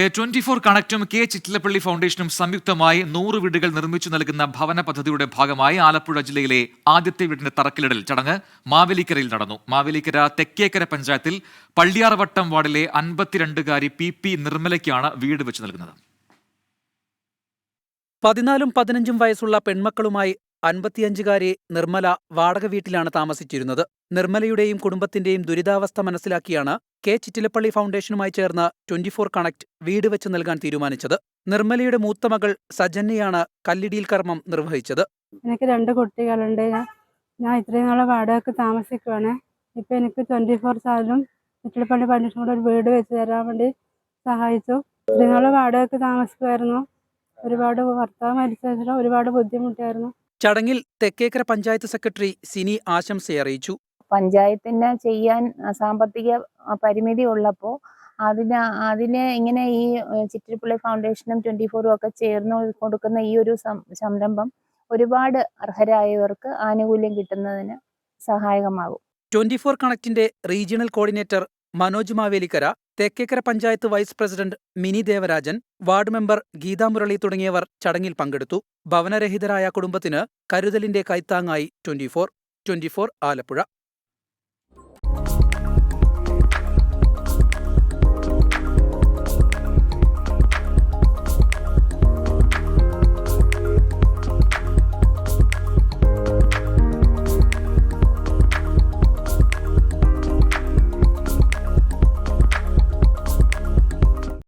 24 കണക്റ്റും K Chittilappilly ഫൗണ്ടേഷനും സംയുക്തമായി 100 വീടുകൾ നിർമ്മിച്ചു നൽകുന്ന ഭവന പദ്ധതിയുടെ ഭാഗമായി ആലപ്പുഴ ജില്ലയിലെ ആദ്യത്തെ വീടിന്റെ തറക്കല്ലിടൽ ചടങ്ങ് മാവേലിക്കരയിൽ നടന്നു. മാവേലിക്കര തെക്കേക്കര പഞ്ചായത്തിൽ പള്ളിയാർവട്ടം വാർഡിലെ 52കാരി പി നിർമ്മലയ്ക്കാണ് വീട് വെച്ച് നൽകുന്നത്. 14ഉം 15ഉം വയസ്സുള്ള പെൺമക്കളുമായി 55കാരി നിർമ്മല വാടക വീട്ടിലാണ് താമസിച്ചിരുന്നത്. നിർമ്മലയുടെയും കുടുംബത്തിന്റെയും ദുരിതാവസ്ഥ മനസ്സിലാക്കിയാണ് കെ ചിറ്റിലപ്പള്ളി ഫൗണ്ടേഷനുമായി ചേർന്ന് 24 കണക്ട് വീട് വെച്ച് നൽകാൻ തീരുമാനിച്ചത്. നിർമ്മലയുടെ മൂത്ത മകൾ സജന്യയാണ് കല്ലിടിയിൽ കർമ്മം നിർവഹിച്ചത്. എനിക്ക് 2 കുട്ടികളുണ്ട്. ഞാൻ ഇത്രയും നാളെ വാടകയ്ക്ക് താമസിക്കുവാണ്. ഇപ്പൊ എനിക്ക് 24 സാലും ചിറ്റിലപ്പള്ളി ഫൗണ്ടേഷൻ കൂടെ ഒരു വീട് വെച്ച് തരാൻ വേണ്ടി സഹായിച്ചു. ഇത്രയും നാളെ വാടകയ്ക്ക് താമസിക്കുമായിരുന്നു. ഒരുപാട് ഭർത്താവ് മരിച്ച ഒരുപാട് ബുദ്ധിമുട്ടായിരുന്നു. ചടങ്ങിൽ തെക്കേക്കര പഞ്ചായത്ത് സെക്രട്ടറി സിനി ആശംസയറിയിച്ചു. പഞ്ചായത്തിന് ചെയ്യാൻ സാമ്പത്തിക പരിമിതി ഉള്ളപ്പോൾ അതിന് ഇങ്ങനെ ഈ ചിറ്റിലപ്പള്ളി ഫൗണ്ടേഷനും 24ഉം ഒക്കെ ചേർന്ന് കൊടുക്കുന്ന ഈ ഒരു സംരംഭം ഒരുപാട് അർഹരായവർക്ക് ആനുകൂല്യം കിട്ടുന്നതിന് സഹായകമാകും. 24 കണക്റ്റിന്റെ regional coordinator Manoj Mavelikkara, Thekkekkara panchayat vice president Mini Devarajan, ward member Geetha Murali തുടങ്ങിയവർ ചടങ്ങിൽ പങ്കെടുത്തു. ഭവനരഹിതരായ കുടുംബത്തിന് കരുതലിന്റെ കൈത്താങ്ങായി 24 ആലപ്പുഴ.